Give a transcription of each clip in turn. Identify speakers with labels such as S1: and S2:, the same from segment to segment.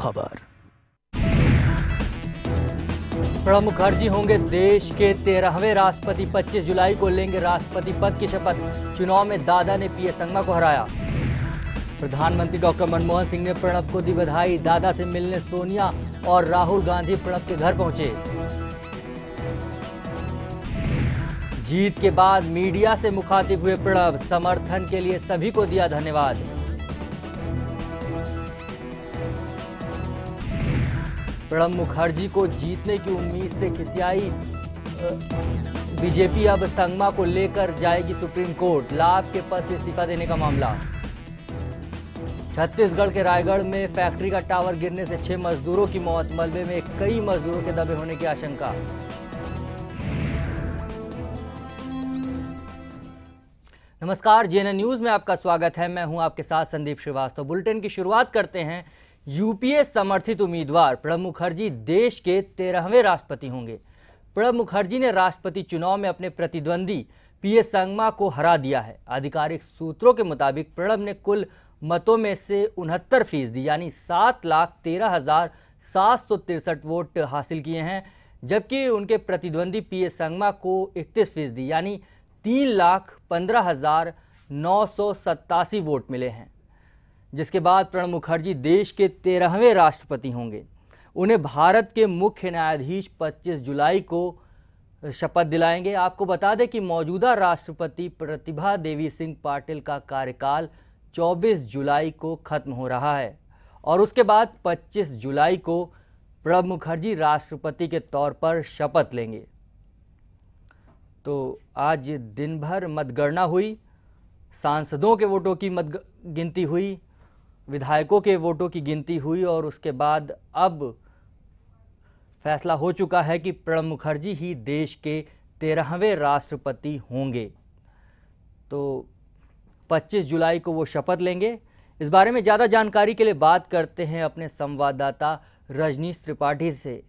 S1: खबर।
S2: प्रणब मुखर्जी होंगे देश के 13वें राष्ट्रपति। 25 जुलाई को लेंगे राष्ट्रपति पद की शपथ। चुनाव में दादा ने पीएस संगमा को हराया। प्रधानमंत्री डॉक्टर मनमोहन सिंह ने प्रणब को दी बधाई। दादा से मिलने सोनिया और राहुल गांधी प्रणब के घर पहुंचे। जीत के बाद मीडिया से मुखातिब हुए प्रणब। समर्थन के लिए सभी को दिया धन्यवाद। प्रणब मुखर्जी को जीतने की उम्मीद से खिसियाई बीजेपी। अब संगमा को लेकर जाएगी सुप्रीम कोर्ट। लाभ के पद से इस्तीफा देने का मामला। छत्तीसगढ़ के रायगढ़ में फैक्ट्री का टावर गिरने से 6 मजदूरों की मौत। मलबे में कई मजदूरों के दबे होने की आशंका। नमस्कार, जेएनएन न्यूज में आपका स्वागत है। मैं हूं आपके साथ संदीप श्रीवास्तव। बुलेटिन की शुरुआत करते हैं। यूपीए समर्थित उम्मीदवार प्रणब मुखर्जी देश के 13वें राष्ट्रपति होंगे। प्रणब मुखर्जी ने राष्ट्रपति चुनाव में अपने प्रतिद्वंदी पीएस संगमा को हरा दिया है। आधिकारिक सूत्रों के मुताबिक प्रणब ने कुल मतों में से 69% यानी 7,13,763 वोट हासिल किए हैं, जबकि उनके प्रतिद्वंदी पीएस संगमा को 31% यानी 3,15,987 वोट मिले हैं, जिसके बाद प्रणब मुखर्जी देश के 13वें राष्ट्रपति होंगे। उन्हें भारत के मुख्य न्यायाधीश 25 जुलाई को शपथ दिलाएंगे। आपको बता दें कि मौजूदा राष्ट्रपति प्रतिभा देवी सिंह पाटिल का कार्यकाल 24 जुलाई को खत्म हो रहा है और उसके बाद 25 जुलाई को प्रणब मुखर्जी राष्ट्रपति के तौर पर शपथ लेंगे। तो आज दिन भर मतगणना हुई, सांसदों के वोटों की गिनती हुई, विधायकों के वोटों की गिनती हुई और उसके बाद अब फैसला हो चुका है कि प्रणब मुखर्जी ही देश के 13वें राष्ट्रपति होंगे। तो 25 जुलाई को वो शपथ लेंगे। इस बारे में ज़्यादा जानकारी के लिए बात करते हैं अपने संवाददाता रजनीश त्रिपाठी से।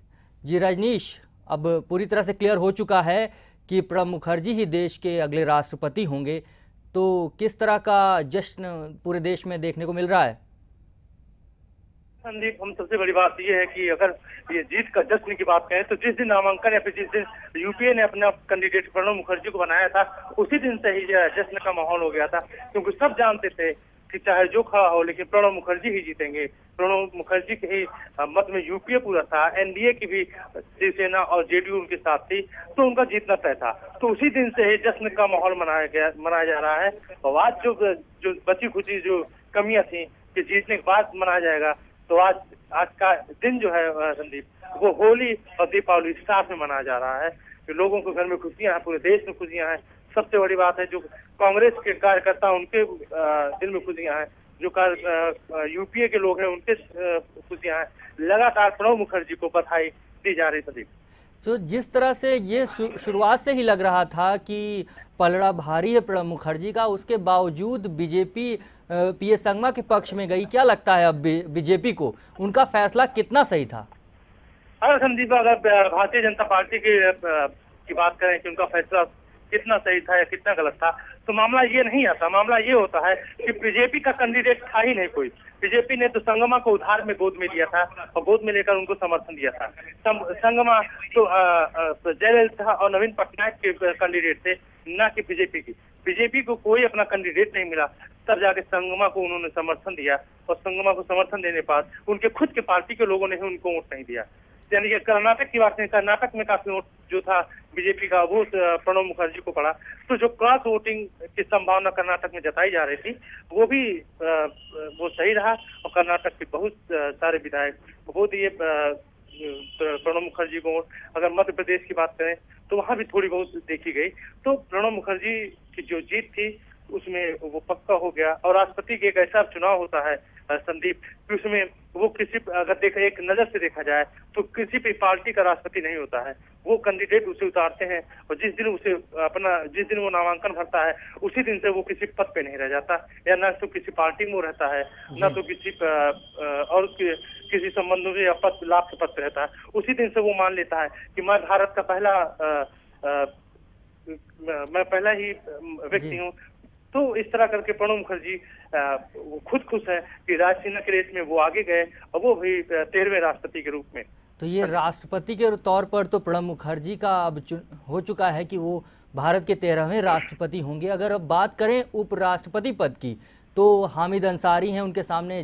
S2: जी रजनीश, अब पूरी तरह से क्लियर हो चुका है कि प्रणब मुखर्जी ही देश के अगले राष्ट्रपति होंगे, तो किस तरह का जश्न पूरे देश में देखने को मिल रहा है?
S3: संदीप, हम सबसे बड़ी बात यह है कि अगर ये जीत का जश्न की बात करें तो जिस दिन नामांकन या फिर जिस दिन यूपीए ने अपना कैंडिडेट प्रणब मुखर्जी को बनाया था, उसी दिन से ही जश्न का माहौल हो गया था, क्योंकि सब जानते थे कि चाहे जो खड़ा हो लेकिन प्रणब मुखर्जी ही जीतेंगे। प्रणब मुखर्जी के ही मत में यूपीए पूरा था, एनडीए की भी शिवसेना और जेडीयू उनके साथ थी, तो उनका जीतना तय था। तो उसी दिन से ही जश्न का माहौल मनाया जा रहा है। और आज जो बची खुची जो कमियां थी कि जीतने के बाद मनाया जाएगा, तो आज का दिन जो है संदीप, वो होली और दीपावली साथ में मनाया जा रहा है। लोगों के घर में खुशियां हैं, पूरे देश में खुशियां हैं। सबसे बड़ी बात है जो कांग्रेस के कार्यकर्ता उनके दिल में खुशियां हैं, जो यूपीए के लोग हैं उनके खुशियां हैं। लगातार प्रणब मुखर्जी को बधाई दी जा रही थी।
S2: तो जिस तरह से ये शुरुआत से ही लग रहा था कि पलड़ा भारी है प्रणब मुखर्जी का, उसके बावजूद बीजेपी पीएस संगमा के पक्ष में गई। क्या लगता है अब बीजेपी को उनका फैसला कितना सही था?
S3: अगर संदीप, अगर भारतीय जनता पार्टी की बात करें कि उनका फैसला कितना सही था या कितना गलत था, तो मामला ये नहीं आता। मामला ये होता है कि बीजेपी का कैंडिडेट था ही नहीं कोई। बीजेपी ने तो संगमा को उधार में गोद में लिया था और गोद में लेकर उनको समर्थन दिया था। संगमा तो जयललिता और नवीन पटनायक के कैंडिडेट थे, न कि बीजेपी की। बीजेपी को कोई अपना कैंडिडेट नहीं मिला, तब जाके संगमा को उन्होंने समर्थन दिया और संगमा को समर्थन देने के बाद उनके खुद के पार्टी के लोगों ने ही उनको वोट नहीं दिया। यानी कि कर्नाटक की बात नहीं, कर्नाटक में काफी वोट जो था बीजेपी का वो प्रणब मुखर्जी को पड़ा। तो जो क्रॉस वोटिंग की संभावना कर्नाटक में जताई जा रही थी, वो भी वो सही रहा और कर्नाटक के बहुत सारे विधायक वो दिए प्रणब मुखर्जी को। अगर मध्य प्रदेश की बात करें तो वहां भी थोड़ी बहुत देखी गई। तो प्रणब मुखर्जी की जो जीत थी उसमें वो पक्का हो गया। और राष्ट्रपति के एक ऐसा चुनाव होता है संदीप कि उसमें वो अगर एक नजर से देखा जाए तो किसी भी पार्टी का राष्ट्रपति नहीं होता है। वो कैंडिडेट उसे उतारते हैं और जिस दिन वो नामांकन भरता है उसी दिन से वो किसी पद पे नहीं रह जाता, या ना तो किसी पार्टी में रहता है, ना तो किसी संबंध में या लाभ के पद पे रहता है। उसी दिन से वो मान लेता है कि मैं भारत का पहला ही व्यक्ति हूँ तो इस तरह करके प्रणब मुखर्जी खुद खुश है कि राजसेना के रेस में वो आगे गए और वो भी 13वें राष्ट्रपति के रूप में।
S2: तो ये राष्ट्रपति के तौर पर तो प्रणब मुखर्जी का अब हो चुका है कि वो भारत के 13वें राष्ट्रपति होंगे। अगर अब बात करें उपराष्ट्रपति पद की, तो हामिद अंसारी हैं, उनके सामने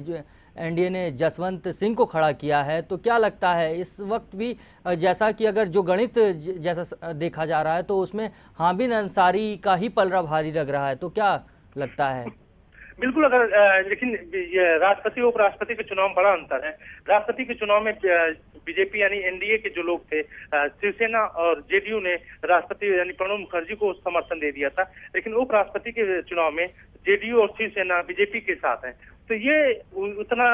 S2: एनडीए ने जसवंत सिंह को खड़ा किया है। तो क्या लगता है इस वक्त भी, जैसा कि अगर जो गणित जैसा देखा जा रहा है तो उसमें हामिद अंसारी का ही पलड़ा भारी लग रहा है, तो क्या लगता है?
S3: बिल्कुल, अगर लेकिन राष्ट्रपति और उपराष्ट्रपति के चुनाव में बड़ा अंतर है। राष्ट्रपति के चुनाव में बीजेपी यानी एनडीए के जो लोग थे, शिवसेना और जेडीयू ने राष्ट्रपति यानी प्रणब मुखर्जी को समर्थन दे दिया था, लेकिन उपराष्ट्रपति के चुनाव में जेडीयू और शिवसेना बीजेपी के साथ है। तो ये उतना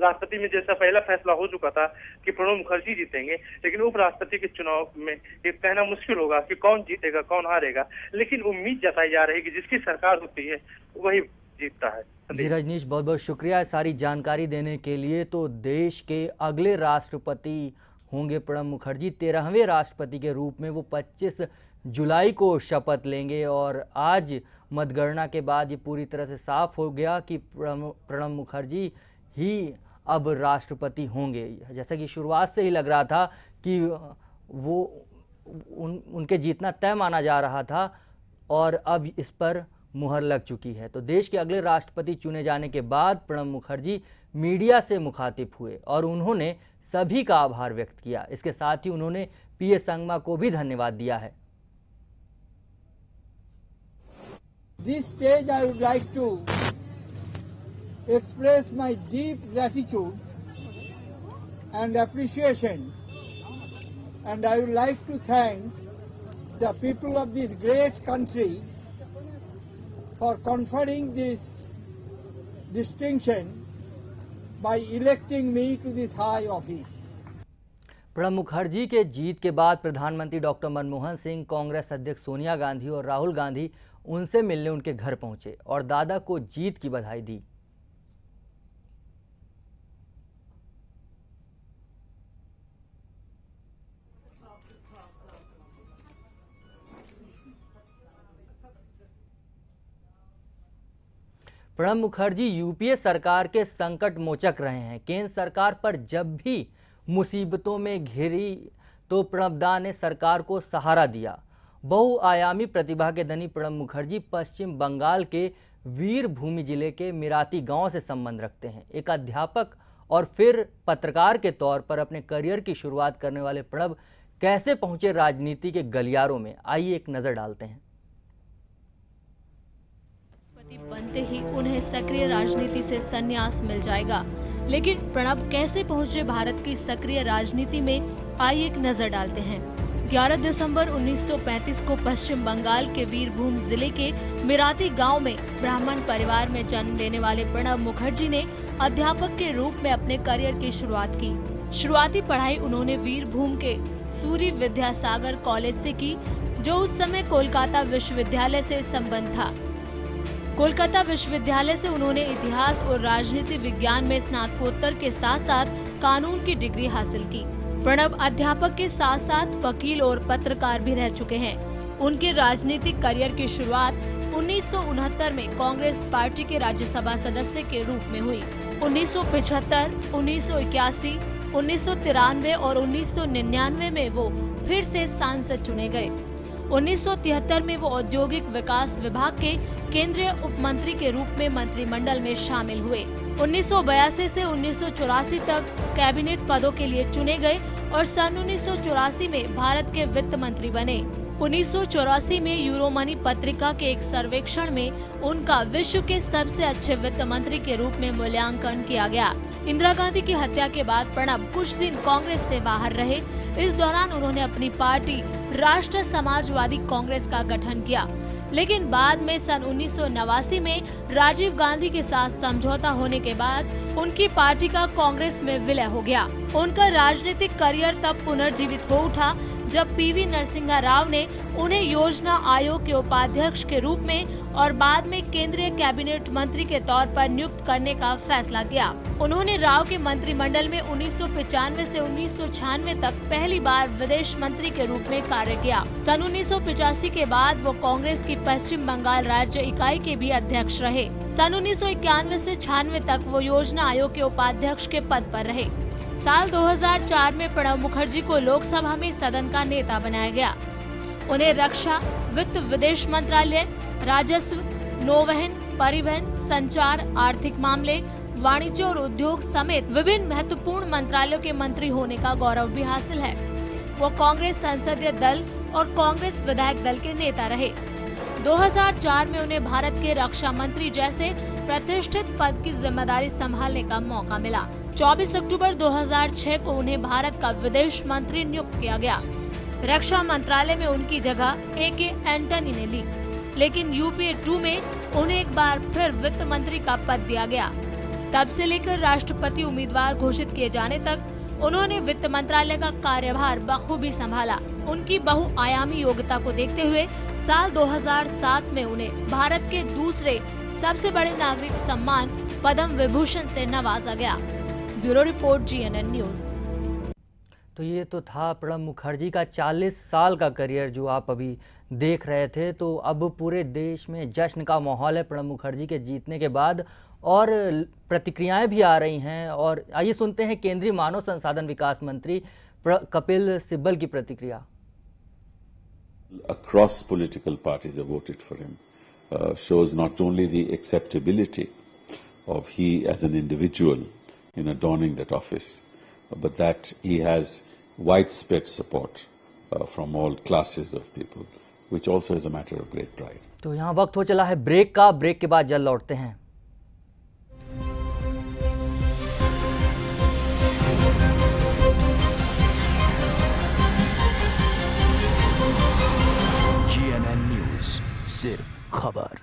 S3: राष्ट्रपति में जैसा पहला फैसला हो चुका था कि प्रणब मुखर्जी जीतेंगे, लेकिन उपराष्ट्रपति के चुनाव में ये कहना मुश्किल होगा कि कौन जीतेगा कौन हारेगा, लेकिन उम्मीद जताई जा रही है कि जिसकी सरकार होती है वही जीतता है।
S2: जी रजनीश, बहुत बहुत शुक्रिया सारी जानकारी देने के लिए। तो देश के अगले राष्ट्रपति होंगे प्रणब मुखर्जी, 13वें राष्ट्रपति के रूप में वो 25 जुलाई को शपथ लेंगे। और आज मतगणना के बाद ये पूरी तरह से साफ हो गया कि प्रणब मुखर्जी ही अब राष्ट्रपति होंगे। जैसा कि शुरुआत से ही लग रहा था कि वो उनके जीतना तय माना जा रहा था और अब इस पर मुहर लग चुकी है। तो देश के अगले राष्ट्रपति चुने जाने के बाद प्रणब मुखर्जी मीडिया से मुखातिब हुए और उन्होंने सभी का आभार व्यक्त किया। इसके साथ ही उन्होंने पीए संगमा को भी धन्यवाद दिया है।
S1: This stage I would like to express my deep gratitude and appreciation, and I would like to thank the people of this great country for conferring this distinction by electing me to this high office.
S2: Pranab Mukherjee के जीत के बाद प्रधानमंत्री doctor Manmohan Singh, Congress अध्यक्ष सोनिया गांधी और राहुल गांधी उनसे मिलने उनके घर पहुंचे और दादा को जीत की बधाई दी। प्रणब मुखर्जी यूपीए सरकार के संकट मोचक रहे हैं। केंद्र सरकार पर जब भी मुसीबतों में घिरी तो प्रणबदा ने सरकार को सहारा दिया। बहुआयामी प्रतिभा के धनी प्रणब मुखर्जी पश्चिम बंगाल के वीरभूमि जिले के मिराती गांव से संबंध रखते हैं। एक अध्यापक और फिर पत्रकार के तौर पर अपने करियर की शुरुआत करने वाले प्रणब कैसे पहुंचे राजनीति के गलियारों में, आइए एक नजर डालते हैं।
S4: बनते ही उन्हें सक्रिय राजनीति से संन्यास मिल जाएगा, लेकिन प्रणब कैसे पहुंचे भारत की सक्रिय राजनीति में, आइए एक नजर डालते हैं। 11 दिसंबर 1935 को पश्चिम बंगाल के वीरभूम जिले के मिराती गांव में ब्राह्मण परिवार में जन्म लेने वाले प्रणब मुखर्जी ने अध्यापक के रूप में अपने करियर की शुरुआत की। शुरुआती पढ़ाई उन्होंने वीरभूम के सूरी विद्यासागर कॉलेज से की, जो उस समय कोलकाता विश्वविद्यालय से संबद्ध था। कोलकाता विश्वविद्यालय से उन्होंने इतिहास और राजनीति विज्ञान में स्नातकोत्तर के साथ साथ कानून की डिग्री हासिल की। प्रणब अध्यापक के साथ साथ वकील और पत्रकार भी रह चुके हैं। उनके राजनीतिक करियर की शुरुआत 1969 में कांग्रेस पार्टी के राज्यसभा सदस्य के रूप में हुई। 1975, 1981, 1993 और 1999 में वो फिर से सांसद चुने गए। 1973 में वो औद्योगिक विकास विभाग के केंद्रीय उप मंत्री के रूप में मंत्रिमंडल में शामिल हुए। 1982 से 1984 तक कैबिनेट पदों के लिए चुने गए और सन 1984 में भारत के वित्त मंत्री बने। 1984 में यूरोमनी पत्रिका के एक सर्वेक्षण में उनका विश्व के सबसे अच्छे वित्त मंत्री के रूप में मूल्यांकन किया गया। इंदिरा गांधी की हत्या के बाद प्रणब कुछ दिन कांग्रेस से बाहर रहे। इस दौरान उन्होंने अपनी पार्टी राष्ट्र समाजवादी कांग्रेस का गठन किया, लेकिन बाद में सन 1989 में राजीव गांधी के साथ समझौता होने के बाद उनकी पार्टी का कांग्रेस में विलय हो गया। उनका राजनीतिक करियर तब पुनर्जीवित हो उठा जब पीवी नरसिम्हा राव ने उन्हें योजना आयोग के उपाध्यक्ष के रूप में और बाद में केंद्रीय कैबिनेट मंत्री के तौर पर नियुक्त करने का फैसला किया। उन्होंने राव के मंत्रिमंडल में 1995 से 1996 तक पहली बार विदेश मंत्री के रूप में कार्य किया। सन 1985 के बाद वो कांग्रेस की पश्चिम बंगाल राज्य इकाई के भी अध्यक्ष रहे। सन 1991 से 96 तक वो योजना आयोग के उपाध्यक्ष के पद पर रहे। साल 2004 में प्रणब मुखर्जी को लोकसभा में सदन का नेता बनाया गया। उन्हें रक्षा, वित्त, विदेश मंत्रालय, राजस्व, नौवहन, परिवहन, संचार, आर्थिक मामले, वाणिज्य और उद्योग समेत विभिन्न महत्वपूर्ण मंत्रालयों के मंत्री होने का गौरव भी हासिल है। वो कांग्रेस संसदीय दल और कांग्रेस विधायक दल के नेता रहे। 2004 में उन्हें भारत के रक्षा मंत्री जैसे प्रतिष्ठित पद की जिम्मेदारी संभालने का मौका मिला। 24 अक्टूबर 2006 को उन्हें भारत का विदेश मंत्री नियुक्त किया गया। रक्षा मंत्रालय में उनकी जगह A.K. एंटनी ने ली, लेकिन यूपीए 2 में उन्हें एक बार फिर वित्त मंत्री का पद दिया गया। तब से लेकर राष्ट्रपति उम्मीदवार घोषित किए जाने तक उन्होंने वित्त मंत्रालय का कार्यभार बखूबी संभाला। उनकी बहुआयामी योग्यता को देखते हुए साल 2007 में उन्हें भारत के दूसरे सबसे बड़े नागरिक सम्मान पद्म विभूषण से नवाजा गया। Bureau report, GNN news.
S2: तो ये तो था प्रणब मुखर्जी का 40 साल का करियर जो आप अभी देख रहे थे। तो अब पूरे देश में जश्न का माहौल है प्रणब मुखर्जी के जीतने के बाद, और प्रतिक्रियाएं भी आ रही हैं। और आइए सुनते हैं केंद्रीय मानव संसाधन विकास मंत्री कपिल सिब्बल की प्रतिक्रिया।
S5: Across political parties have voted for him. Shows not only the acceptability of he as an individual in adorning that office, but that he has widespread support from all classes of people, which also is a matter of great pride.
S2: तो यहाँ वक्त हो चला है break का। Break के बाद जल्द लौटते हैं।
S6: GNN न्यूज, सिर्फ खबर।